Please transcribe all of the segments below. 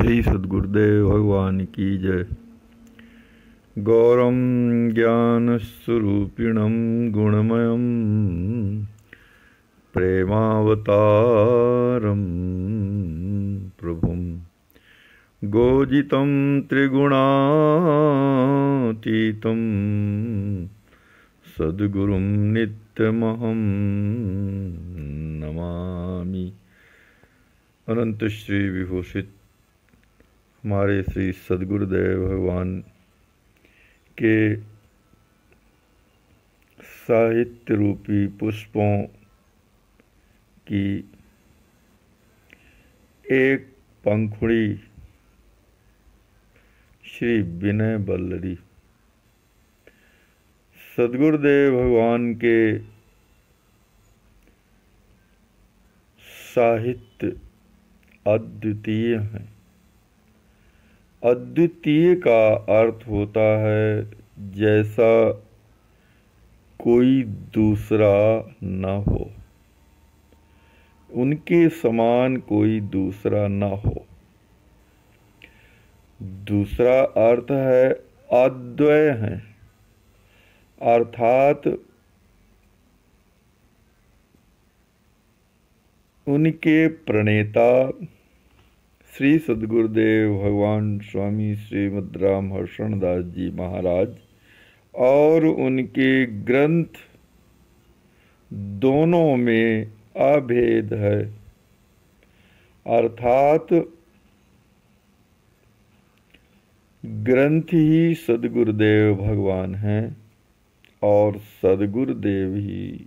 श्री सद्गुरुदेव भगवान की जय। गौरम ज्ञान स्वरूपिणम गुणमयम प्रेमावतारम प्रभुम गोजितं त्रिगुणातीतं सद्गुरुं नित्यमहं नमामि। अनंत श्री विभूषित हमारे श्री सद्गुरुदेव भगवान के साहित्य रूपी पुष्पों की एक पंखुड़ी श्री विनय वल्लरी सद्गुरुदेव भगवान के साहित्य अद्वितीय हैं। अद्वितीय का अर्थ होता है जैसा कोई दूसरा न हो, उनके समान कोई दूसरा न हो। दूसरा अर्थ है अद्वय हैं, अर्थात उनके प्रणेता श्री सद्गुरुदेव भगवान स्वामी श्रीमद् रामहर्षण दास जी महाराज और उनके ग्रंथ दोनों में अभेद है, अर्थात ग्रंथ ही सद्गुरुदेव भगवान हैं और सद्गुरुदेव ही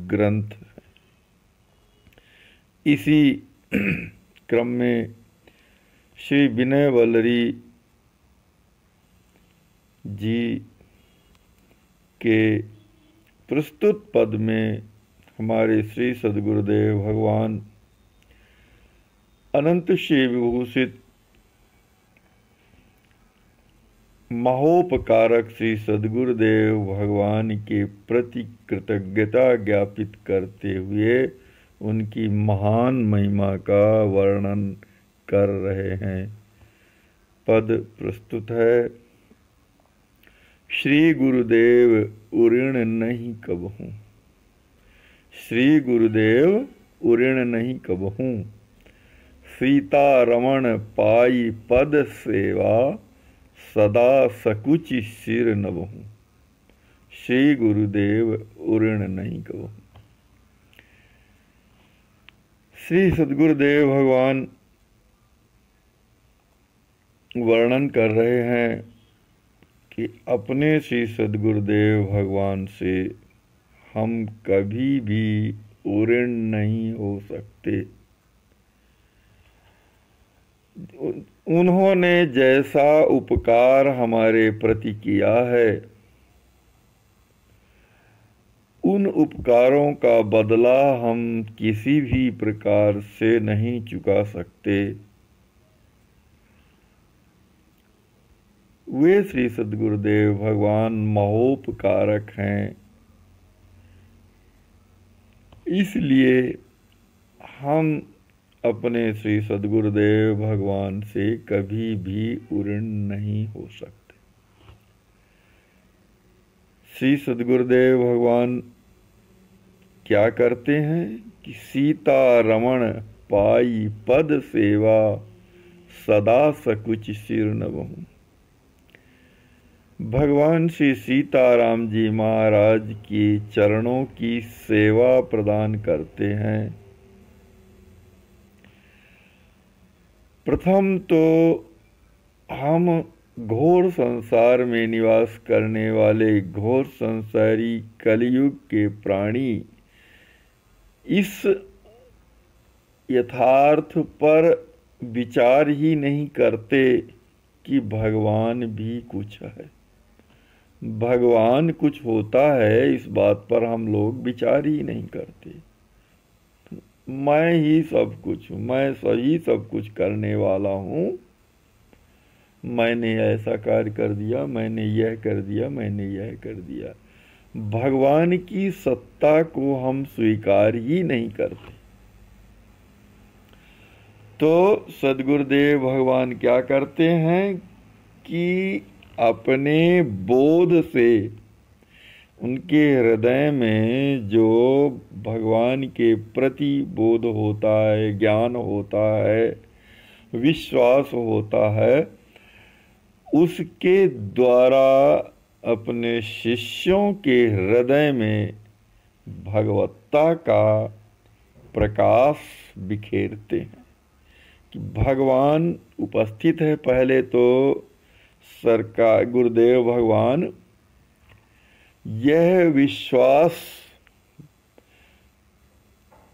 ग्रंथ है। इसी क्रम में श्री विनय वल्लरी जी के प्रस्तुत पद में हमारे श्री सद्गुरुदेव भगवान अनंत श्री विभूषित महोपकारक श्री सद्गुरुदेव भगवान के प्रति कृतज्ञता ज्ञापित करते हुए उनकी महान महिमा का वर्णन कर रहे हैं। पद प्रस्तुत है। श्री गुरुदेव उऋण नहीं कबहूँ, श्री गुरुदेव उऋण नहीं कबहूँ, सीता रमण पाई पद सेवा, सदा सकुचि सिर नबहूँ। श्री गुरुदेव उऋण नहीं कबहूँ। श्री सद्गुरुदेव भगवान वर्णन कर रहे हैं कि अपने श्री सद्गुरुदेव भगवान से हम कभी भी उऋण नहीं हो सकते। उन्होंने जैसा उपकार हमारे प्रति किया है, उन उपकारों का बदला हम किसी भी प्रकार से नहीं चुका सकते। वे श्री सद्गुरुदेव भगवान महोपकारक हैं, इसलिए हम अपने श्री सद्गुरुदेव भगवान से कभी भी उऋण नहीं हो सकते। श्री सद्गुरुदेव भगवान क्या करते हैं कि सीता रमण पाई पद सेवा, सदा सकुच सिर नबहूँ। भगवान श्री सीताराम जी महाराज के चरणों की सेवा प्रदान करते हैं। प्रथम तो हम घोर संसार में निवास करने वाले घोर संसारी कलयुग के प्राणी इस यथार्थ पर विचार ही नहीं करते कि भगवान भी कुछ है, भगवान कुछ होता है, इस बात पर हम लोग विचार ही नहीं करते। मैं ही सब कुछ हूँ, मैं सही सब कुछ करने वाला हूँ, मैंने ऐसा कार्य कर दिया, मैंने यह कर दिया, मैंने यह कर दिया। भगवान की सत्ता को हम स्वीकार ही नहीं करते। तो सद्गुरुदेव भगवान क्या करते हैं कि अपने बोध से उनके हृदय में जो भगवान के प्रति बोध होता है, ज्ञान होता है, विश्वास होता है, उसके द्वारा अपने शिष्यों के हृदय में भगवत्ता का प्रकाश बिखेरते हैं कि भगवान उपस्थित है। पहले तो सरकार गुरुदेव भगवान यह विश्वास,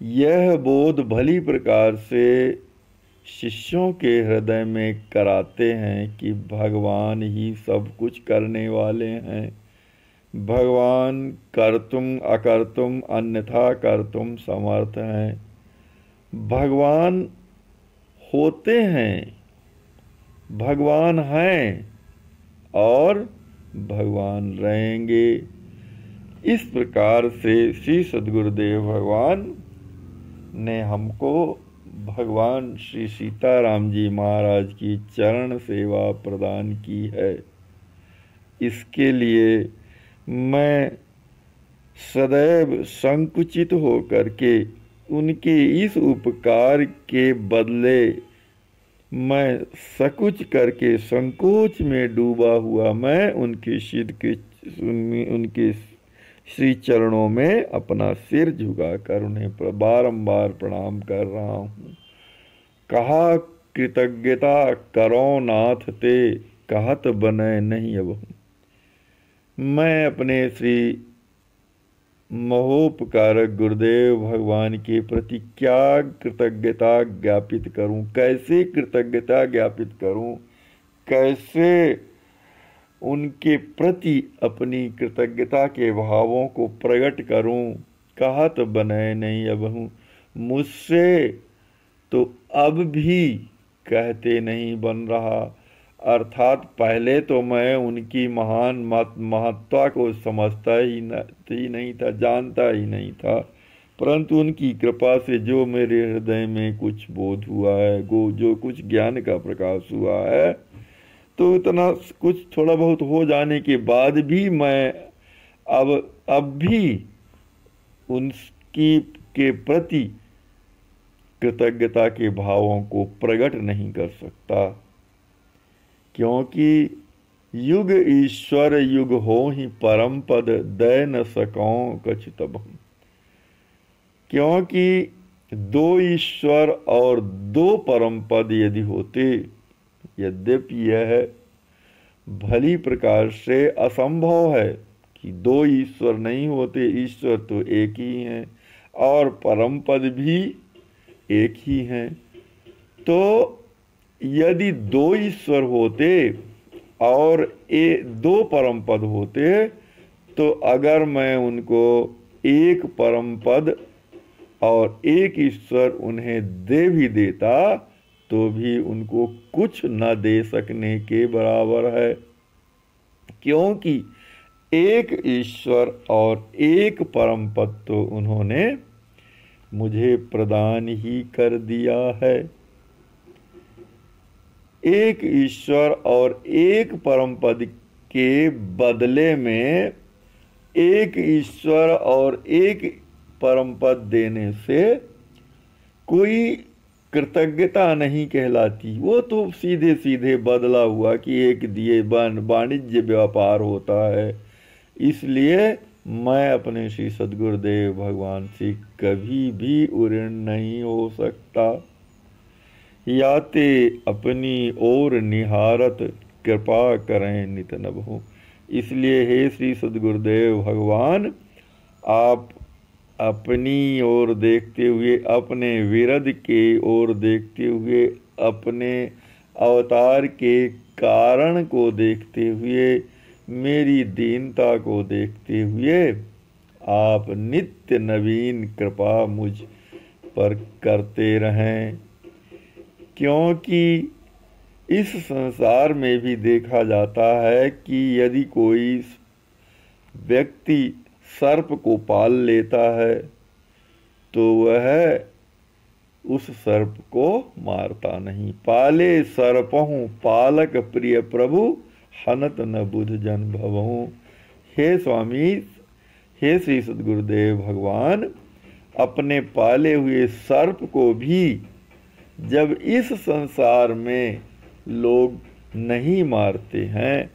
यह बोध भली प्रकार से शिष्यों के हृदय में कराते हैं कि भगवान ही सब कुछ करने वाले हैं। भगवान कर्तुम अकर्तुम अन्यथा कर्तुम समर्थ हैं। भगवान होते हैं, भगवान हैं और भगवान रहेंगे। इस प्रकार से श्री सद्गुरुदेव भगवान ने हमको भगवान श्री सीताराम जी महाराज की चरण सेवा प्रदान की है। इसके लिए मैं सदैव संकुचित होकर के उनके इस उपकार के बदले मैं सकुच करके संकोच में डूबा हुआ मैं उनके श्री चरणों में अपना सिर झुकाकर उन्हें बारंबार प्रणाम कर रहा हूँ। कहा कृतज्ञता करो नाथ ते, कहत बने नहीं अब। मैं अपने श्री महोपकारक गुरुदेव भगवान के प्रति क्या कृतज्ञता ज्ञापित करूं, कैसे कृतज्ञता ज्ञापित करूं, कैसे उनके प्रति अपनी कृतज्ञता के भावों को प्रकट करूं। कहत बने नहीं अब हूँ, मुझसे तो अब भी कहते नहीं बन रहा। अर्थात पहले तो मैं उनकी महान महत्ता को समझता ही नहीं था, जानता ही नहीं था, परंतु उनकी कृपा से जो मेरे हृदय में कुछ बोध हुआ है, जो कुछ ज्ञान का प्रकाश हुआ है, तो इतना कुछ थोड़ा बहुत हो जाने के बाद भी मैं अब भी उनकी के प्रति कृतज्ञता के भावों को प्रकट नहीं कर सकता, क्योंकि युग ईश्वर युग हो ही परम पद, दय न सकौं कछु तब। क्योंकि दो ईश्वर और दो परम पद यदि होते, यद्यपि यह भली प्रकार से असंभव है कि दो ईश्वर नहीं होते, ईश्वर तो एक ही हैं और परम पद भी एक ही हैं। तो यदि दो ईश्वर होते और दो परम पद होते, तो अगर मैं उनको एक परम पद और एक ईश्वर उन्हें दे भी देता, तो भी उनको कुछ न दे सकने के बराबर है, क्योंकि एक ईश्वर और एक परम पद तो उन्होंने मुझे प्रदान ही कर दिया है। एक ईश्वर और एक परम पद के बदले में एक ईश्वर और एक परम पद देने से कोई कृतज्ञता नहीं कहलाती। वो तो सीधे सीधे बदला हुआ कि एक दिए वाणिज्य व्यापार होता है। इसलिए मैं अपने श्री सद्गुरुदेव भगवान से कभी भी ऋणी नहीं हो सकता। याते अपनी ओर निहारत कृपा करें नित नभो। इसलिए हे श्री सद्गुरुदेव भगवान, आप अपनी ओर देखते हुए, अपने विरध के ओर देखते हुए, अपने अवतार के कारण को देखते हुए, मेरी दीनता को देखते हुए आप नित्य नवीन कृपा मुझ पर करते रहें। क्योंकि इस संसार में भी देखा जाता है कि यदि कोई व्यक्ति सर्प को पाल लेता है तो वह उस सर्प को मारता नहीं। पाले सर्पहु पालक प्रिय प्रभु, हनत न बुध जन भवहु। हे स्वामी, हे श्री सद्गुरुदेव भगवान, अपने पाले हुए सर्प को भी जब इस संसार में लोग नहीं मारते हैं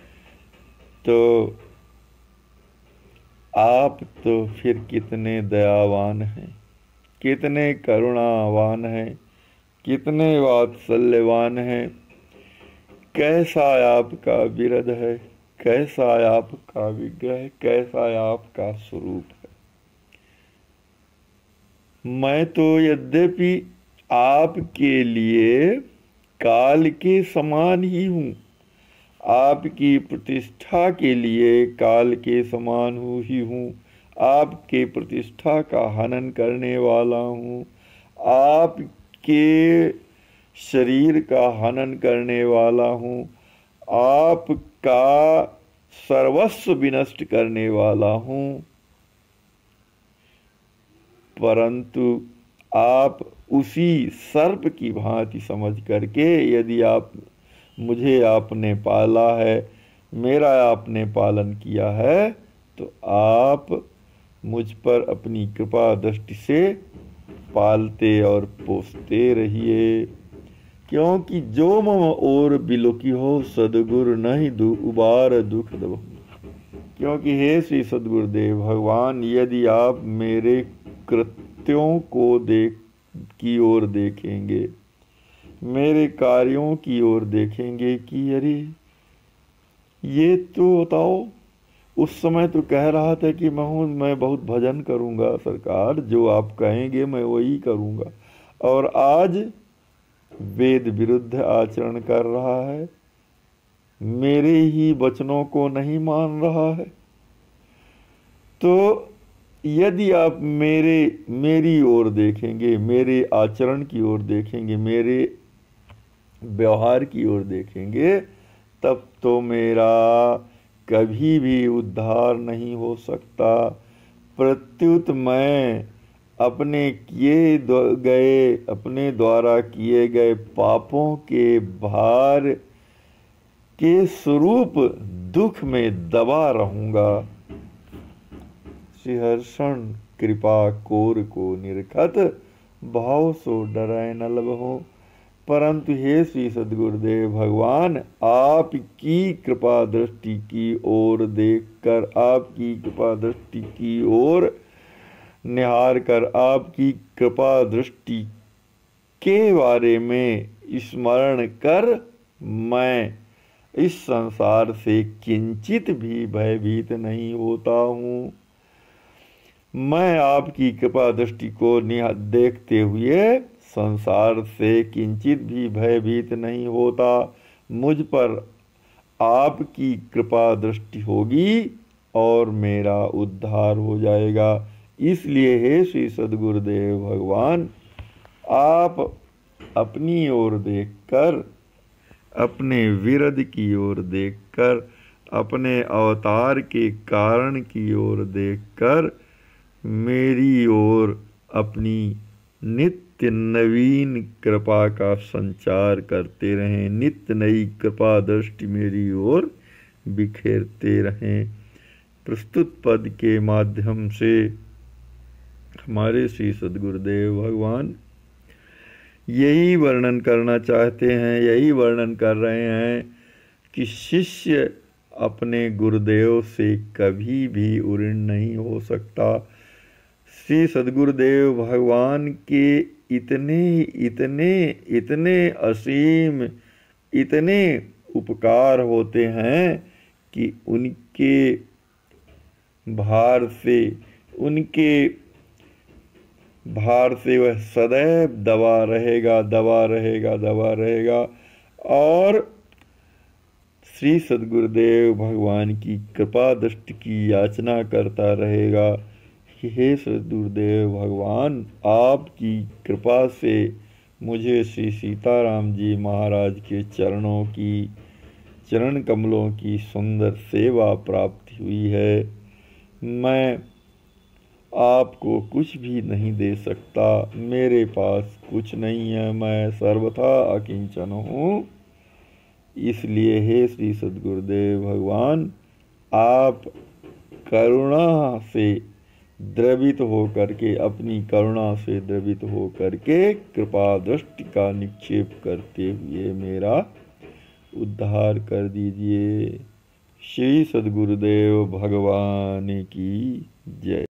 तो आप तो फिर कितने दयावान हैं, कितने करुणावान हैं, कितने वात्सल्यवान हैं। कैसा आपका विरध है, कैसा आपका विग्रह, कैसा आपका स्वरूप है। मैं तो यद्यपि आपके लिए काल के समान ही हूँ, आपकी प्रतिष्ठा के लिए काल के समान ही हूँ, आपके प्रतिष्ठा का हनन करने वाला हूँ, आपके शरीर का हनन करने वाला हूँ, आपका सर्वस्व विनष्ट करने वाला हूँ। परंतु आप उसी सर्प की भांति समझ करके यदि मुझे आपने पाला है, मेरा आपने पालन किया है, तो आप मुझ पर अपनी कृपा दृष्टि से पालते और पोसते रहिए। क्योंकि जो मम और बिलोकी हो, सदगुरु नहीं उबार दुख दबहु। क्योंकि हे श्री सद्गुरुदेव भगवान, यदि आप मेरे कृत्यों को की ओर देखेंगे, मेरे कार्यों की ओर देखेंगे कि अरे ये तो बताओ, उस समय तो कह रहा था कि मैं बहुत भजन करूंगा सरकार, जो आप कहेंगे मैं वही करूंगा, और आज वेद विरुद्ध आचरण कर रहा है, मेरे ही वचनों को नहीं मान रहा है। तो यदि आप मेरी ओर देखेंगे, मेरे आचरण की ओर देखेंगे, मेरे व्यवहार की ओर देखेंगे, तब तो मेरा कभी भी उद्धार नहीं हो सकता। प्रत्युत मैं अपने द्वारा किए गए पापों के भार के स्वरूप दुख में दबा रहूंगा। श्रीहर्षण कृपा कोर को निरखत, भाव सो डरै न लबहु। परंतु हे श्री सद्गुरुदेव भगवान, आपकी कृपा दृष्टि की ओर देखकर, आपकी कृपा दृष्टि की ओर निहार कर, आपकी कृपा दृष्टि के बारे में स्मरण कर मैं इस संसार से किंचित भी भयभीत नहीं होता हूँ। मैं आपकी कृपा दृष्टि को देखते हुए संसार से किंचित भी भयभीत नहीं होता। मुझ पर आपकी कृपा दृष्टि होगी और मेरा उद्धार हो जाएगा। इसलिए हे श्री सद्गुरुदेव भगवान, आप अपनी ओर देखकर, अपने विरध की ओर देखकर, अपने अवतार के कारण की ओर देखकर मेरी ओर अपनी नित्य नवीन कृपा का संचार करते रहें, नित्य नई कृपा दृष्टि मेरी ओर बिखेरते रहें। प्रस्तुत पद के माध्यम से हमारे श्री सद्गुरुदेव भगवान यही वर्णन करना चाहते हैं, यही वर्णन कर रहे हैं कि शिष्य अपने गुरुदेव से कभी भी उऋण नहीं हो सकता। श्री सद्गुरुदेव भगवान के इतने असीम, इतने उपकार होते हैं कि उनके भार से वह सदैव दबा रहेगा और श्री सद्गुरुदेव भगवान की कृपा दृष्टि की याचना करता रहेगा। हे सद्गुरुदेव भगवान, आपकी कृपा से मुझे श्री सीताराम जी महाराज के चरण कमलों की सुंदर सेवा प्राप्ति हुई है। मैं आपको कुछ भी नहीं दे सकता। मेरे पास कुछ नहीं है, मैं सर्वथा अकिंचन हूँ। इसलिए हे श्री सद्गुरुदेव भगवान, आप करुणा से द्रवित हो करके, अपनी करुणा से द्रवित हो करके कृपा दृष्टि का निक्षेप करते हुए मेरा उद्धार कर दीजिए। श्री सद्गुरुदेव भगवान की जय।